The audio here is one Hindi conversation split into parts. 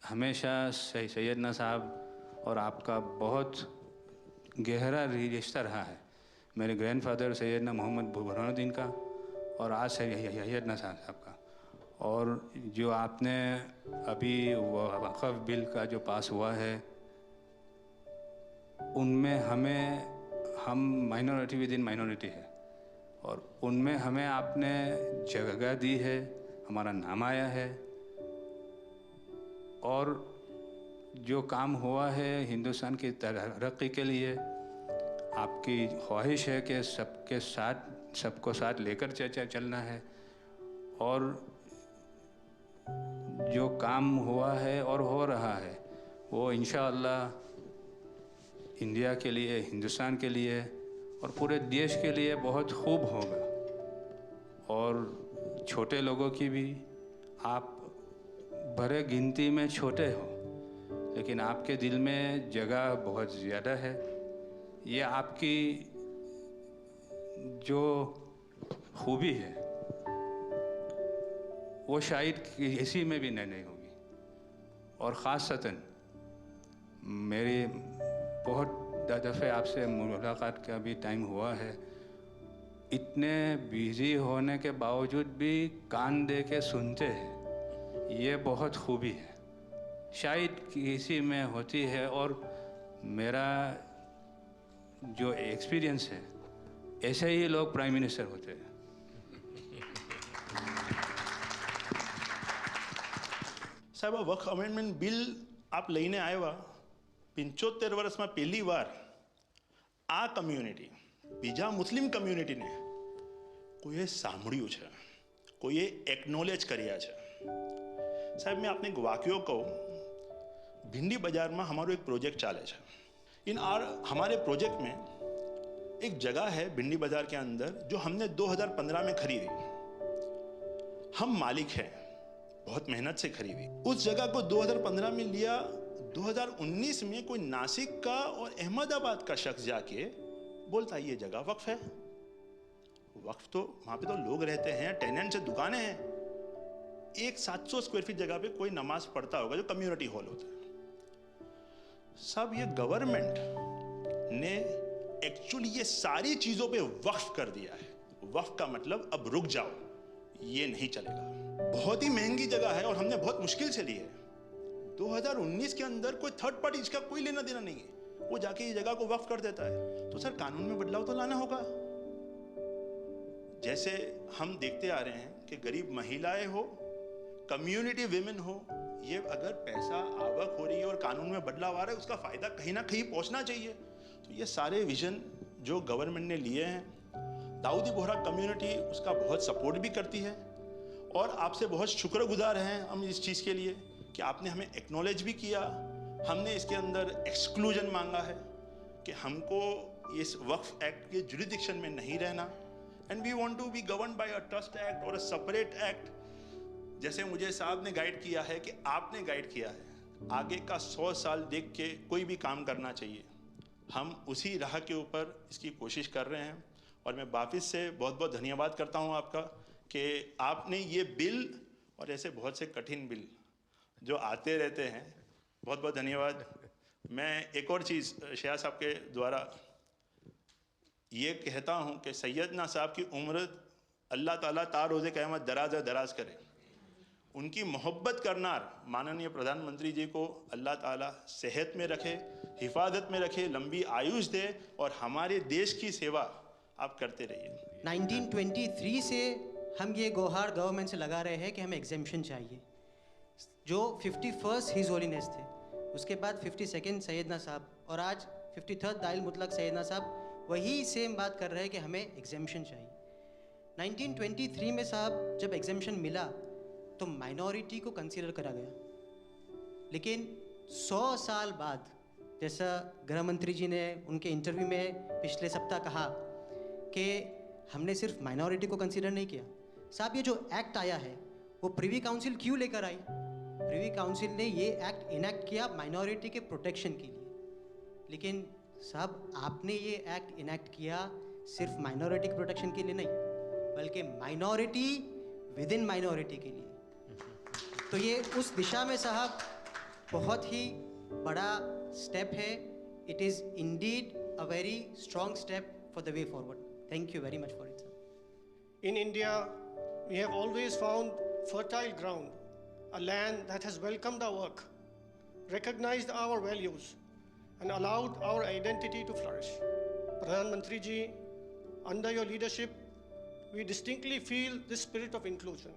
हमेशा सैयदना साहब और आपका बहुत गहरा रिश्ता रहा है। मेरे ग्रैंडफादर सैयदना मोहम्मद बुरहानुद्दीन का और आज सैयदना साहब का। और जो आपने अभी वक़्फ़ बिल का जो पास हुआ है, उनमें हम माइनॉरिटी विद इन माइनॉरिटी है और उनमें हमें आपने जगह दी है, हमारा नाम आया है। और जो काम हुआ है हिंदुस्तान की तरक्की के लिए, आपकी ख्वाहिश है कि सबको साथ लेकर चलना है। और जो काम हुआ है और हो रहा है वो इंशाअल्लाह इंडिया के लिए, हिंदुस्तान के लिए और पूरे देश के लिए बहुत खूब होगा। और छोटे लोगों की भी, आप भरे गिनती में छोटे हो लेकिन आपके दिल में जगह बहुत ज़्यादा है। ये आपकी जो खूबी है वो शायद किसी में भी नहीं होगी। और ख़ासतन मेरी बहुत दफ़े आपसे मुलाकात का भी टाइम हुआ है, इतने बिज़ी होने के बावजूद भी कान दे के सुनते हैं, ये बहुत खूबी है, शायद किसी में होती है। और मेरा जो एक्सपीरियंस है, ऐसे ही लोग प्राइम मिनिस्टर होते हैं। साहब, वक्फ अमेंडमेंट बिल आप લઈને આવ્યા 75 વર્ષમાં પહેલી વાર આ કમ્યુનિટી, બીજા મુસ્લિમ કમ્યુનિટીને કોઈએ સાંભળ્યું છે, કોઈએ એકનોલેજ કર્યા છે। સાહેબ, मैं आपने एक वाक्य कहूँ, भिंडी बाजार में हमारो एक प्रोजेक्ट चाले है। हमारे प्रोजेक्ट में एक जगह है भिंडी बाजार के अंदर जो हमने 2015 में खरीदी। हम मालिक हैं, बहुत मेहनत से खरीदी। उस जगह को 2015 में लिया, 2019 में कोई नासिक का और अहमदाबाद का शख्स जाके बोलता ये जगह वक्फ है। वक्फ तो वहां पे तो लोग रहते हैं, टेनेंट्स है, दुकानें हैं। एक 700 स्क्वायर फीट जगह पे कोई नमाज पढ़ता होगा जो कम्युनिटी हॉल होता है। सब ये गवर्नमेंट ने एक्चुअली ये सारी चीजों पे वक्फ कर दिया है। वक्फ का मतलब अब रुक जाओ, ये नहीं चलेगा। बहुत ही महंगी जगह है और हमने बहुत मुश्किल से ली है। 2019 के अंदर कोई थर्ड पार्टी, इसका कोई लेना देना नहीं है, वो जाके ये जगह को वक्फ कर देता है। तो सर, कानून में बदलाव तो लाना होगा। जैसे हम देखते आ रहे हैं कि गरीब महिलाएं हो, कम्युनिटी विमेन हो, ये अगर पैसा आवक हो रही है और कानून में बदलाव आ रहा है, उसका फायदा कहीं ना कहीं पहुंचना चाहिए। तो ये सारे विजन जो गवर्नमेंट ने लिए हैं, दाऊदी बोहरा कम्युनिटी उसका बहुत सपोर्ट भी करती है और आपसे बहुत शुक्रगुजार हैं हम इस चीज़ के लिए कि आपने हमें एक्नॉलेज भी किया। हमने इसके अंदर एक्सक्लूजन मांगा है कि हमको इस वक्फ एक्ट के जुरिडिक्शन में नहीं रहना, and we want to be govern by a trust act और अ सेपरेट एक्ट। जैसे मुझे साहब ने गाइड किया है कि आपने गाइड किया है, आगे का 100 साल देख के कोई भी काम करना चाहिए। हम उसी राह के ऊपर इसकी कोशिश कर रहे हैं और मैं वापस से बहुत बहुत धन्यवाद करता हूं आपका कि आपने ये बिल और ऐसे बहुत से कठिन बिल जो आते रहते हैं, बहुत बहुत धन्यवाद। मैं एक और चीज़ शाह साहब के द्वारा ये कहता हूं कि सैयदना साहब की उम्र अल्लाह ताला तार रोज़े क़यामत दराज करे। उनकी मोहब्बत करनार माननीय प्रधानमंत्री जी को अल्लाह ताला सेहत में रखे, हिफाजत में रखे, लंबी आयुष दे और हमारे देश की सेवा आप करते रहिए। 1923 से हम ये गुहार गवर्नमेंट से लगा रहे हैं कि हमें एग्जेम्पशन चाहिए। जो 51st हिज होलीनेस थे, उसके बाद 52nd सैयदना साहब और आज 53rd दाइल मुतलक सैयदना साहब वही सेम बात कर रहे हैं कि हमें एग्जेम्पशन चाहिए। 1923 में साहब जब एग्जेम्पशन मिला तो माइनॉरिटी को कंसीडर करा गया, लेकिन 100 साल बाद, जैसा गृह मंत्री जी ने उनके इंटरव्यू में पिछले सप्ताह कहा कि हमने सिर्फ माइनॉरिटी को कंसीडर नहीं किया। साहब, ये जो एक्ट आया है वो प्रिवी काउंसिल क्यों लेकर आई? प्रिवी काउंसिल ने ये एक्ट इनैक्ट किया माइनॉरिटी के प्रोटेक्शन के लिए, लेकिन साहब आपने ये एक्ट इनैक्ट किया सिर्फ माइनॉरिटी के प्रोटेक्शन के लिए नहीं, बल्कि माइनॉरिटी विद इन माइनॉरिटी के लिए। तो ये उस दिशा में साहब बहुत ही बड़ा स्टेप है. It is indeed a very strong step for the way forward. Thank you very much for it, sir. In India, we have always found fertile ground, a land that has welcomed our work, recognized our values, and allowed our identity to flourish. Pradhan Mantri ji, under your leadership, we distinctly feel this spirit of inclusion.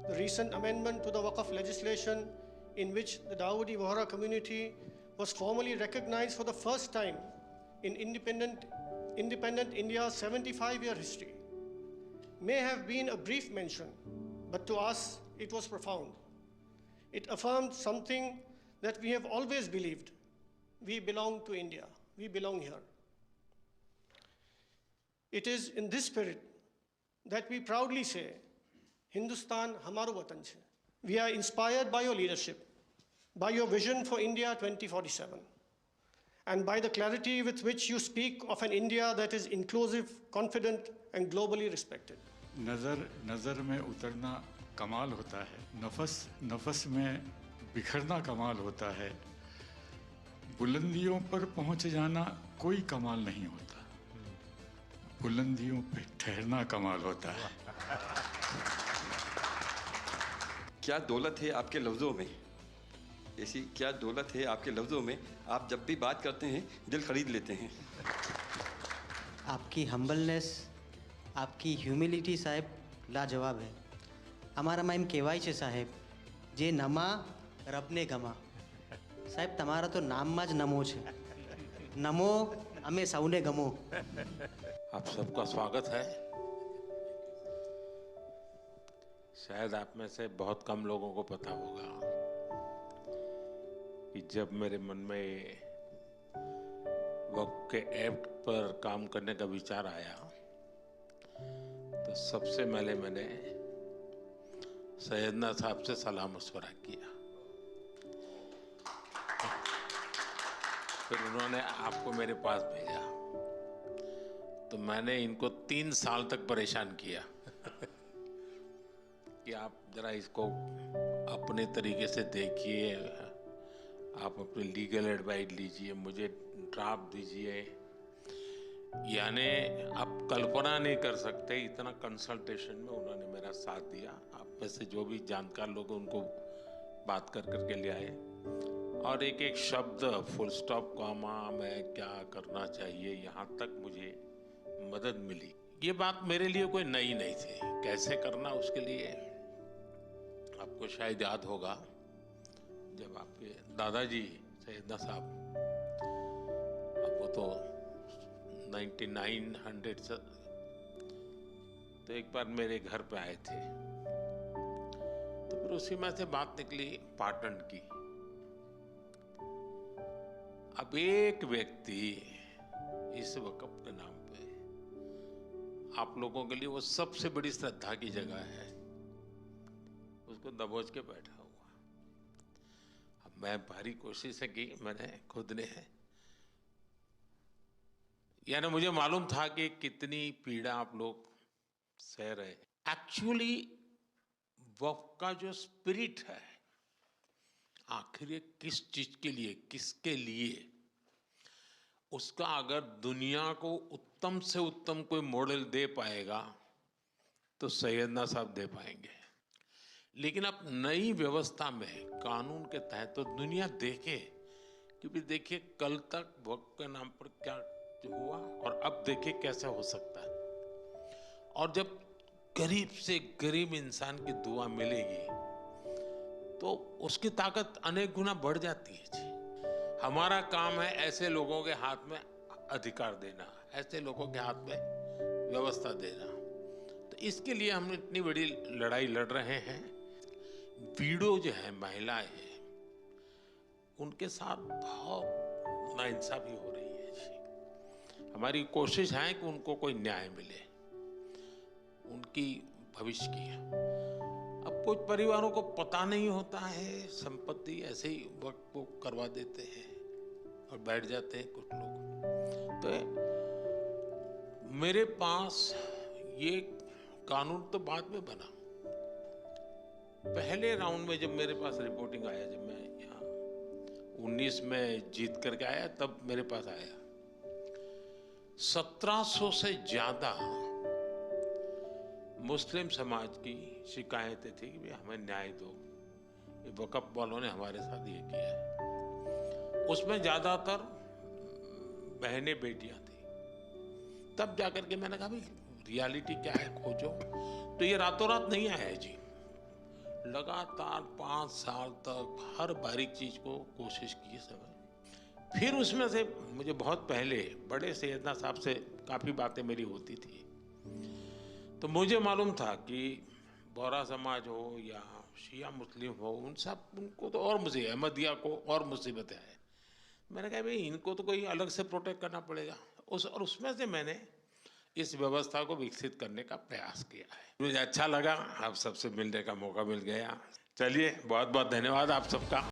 The recent amendment to the Waqf legislation, in which the Dawoodi Bohra community was formally recognized for the first time in independent India's 75-year history, may have been a brief mention, but to us it was profound. It affirmed something that we have always believed. We belong to India. We belong here. It is in this spirit that we proudly say, Hindustan hamaro watan chhe. We are inspired by your leadership, by your vision for India 2047, and by the clarity with which you speak of an India that is inclusive, confident, and globally respected. नज़र में उतरना कमाल होता है, नफस में बिखरना कमाल होता है, बुलंदियों पर पहुंच जाना कोई कमाल नहीं होता, बुलंदियों पे ठहरना कमाल होता है. क्या दौलत है आपके लफ्ज़ों में, ऐसी क्या दौलत है आपके लफ्ज़ों में, आप जब भी बात करते हैं दिल खरीद लेते हैं. आपकी हम्बलनेस, आपकी ह्यूमिलिटी साहेब लाजवाब है. અમારા માં એમ કહેવાય છે સાહેબ, જે નમા રબને ગમા. સાહેબ તમારા તો નામમાં જ નમો છે. નમો અમે સૌને ગમો. आप सबका स्वागत है. शायद आप में से बहुत कम लोगों को पता होगा कि जब मेरे मन में वक्फ के एक्ट पर काम करने का विचार आया तो सबसे पहले मैंने सैयदना साहब से सलाह मशवरा किया. फिर उन्होंने आपको मेरे पास भेजा तो मैंने इनको 3 साल तक परेशान किया कि आप जरा इसको अपने तरीके से देखिए, आप अपनी लीगल एडवाइस लीजिए, मुझे ड्राफ्ट दीजिए. यानी आप कल्पना नहीं कर सकते इतना कंसल्टेशन में उन्होंने मेरा साथ दिया. आप में से जो भी जानकार लोग उनको बात कर करके ले आए और एक एक शब्द, फुल स्टॉप, कॉमा में क्या करना चाहिए, यहाँ तक मुझे मदद मिली. ये बात मेरे लिए कोई नई नहीं थी. कैसे करना उसके लिए आपको शायद याद होगा जब आपके दादाजी सैयदना साहब, अब वो तो 1900 से, तो एक बार मेरे घर पे आए थे तो फिर उसी में से बात निकली पाटन की. अब एक व्यक्ति इस वक़्फ़ के नाम पे आप लोगों के लिए वो सबसे बड़ी श्रद्धा की जगह है, उसको दबोच के बैठा हुआ. अब मैं भारी कोशिश की मैंने खुद ने, यानी मुझे मालूम था कि कितनी पीड़ा आप लोग सह रहे. एक्चुअली वक्फ का जो स्पिरिट है आखिर ये किस चीज के लिए, किसके लिए, उसका अगर दुनिया को उत्तम से उत्तम कोई मॉडल दे पाएगा तो सैयदना साहब दे पाएंगे. लेकिन अब नई व्यवस्था में कानून के तहत तो दुनिया देखे कि भी देखिए कल तक वक्फ के नाम पर क्या हुआ और अब देखिए कैसा हो सकता है. और जब गरीब से गरीब इंसान की दुआ मिलेगी तो उसकी ताकत अनेक गुना बढ़ जाती है जी. हमारा काम है ऐसे लोगों के हाथ में अधिकार देना, ऐसे लोगों के हाथ में व्यवस्था देना. तो इसके लिए हम इतनी बड़ी लड़ाई लड़ रहे हैं. वीडो जो है, महिलाएं हैं, उनके साथ बहुत नाइंसाफी हो रही है जी. हमारी कोशिश है कि उनको कोई न्याय मिले, उनकी भविष्य की. अब कुछ परिवारों को पता नहीं होता है, संपत्ति ऐसे ही वक्त को करवा देते हैं और बैठ जाते हैं कुछ लोग. तो मेरे पास ये कानून तो बाद में बना. पहले राउंड में जब मेरे पास रिपोर्टिंग आया, जब मैं यहाँ 19 में जीत करके आया, तब मेरे पास आया। 1700 से ज्यादा मुस्लिम समाज की शिकायतें थी कि भाई हमें न्याय दो, ये वक़्फ़ वालों ने हमारे साथ ये किया है। उसमें ज़्यादातर बहनें बेटियां थी। तब जाकर के मैंने कहा भाई रियलिटी क्या है, खोजो। तो ये रातों रात नहीं आया है जी, लगातार 5 साल तक हर बारीक चीज को कोशिश की समय। फिर उसमें से मुझे बहुत पहले बड़े सैयदना साहब से काफ़ी बातें मेरी होती थी, तो मुझे मालूम था कि बोहरा समाज हो या शिया मुस्लिम हो, उनको तो और मुझे अहमदिया को और मुसीबतें हैं। मैंने कहा भाई इनको तो कोई अलग से प्रोटेक्ट करना पड़ेगा। और उसमें से मैंने इस व्यवस्था को विकसित करने का प्रयास किया है। मुझे अच्छा लगा, आप सबसे मिलने का मौका मिल गया। चलिए, बहुत बहुत धन्यवाद आप सबका।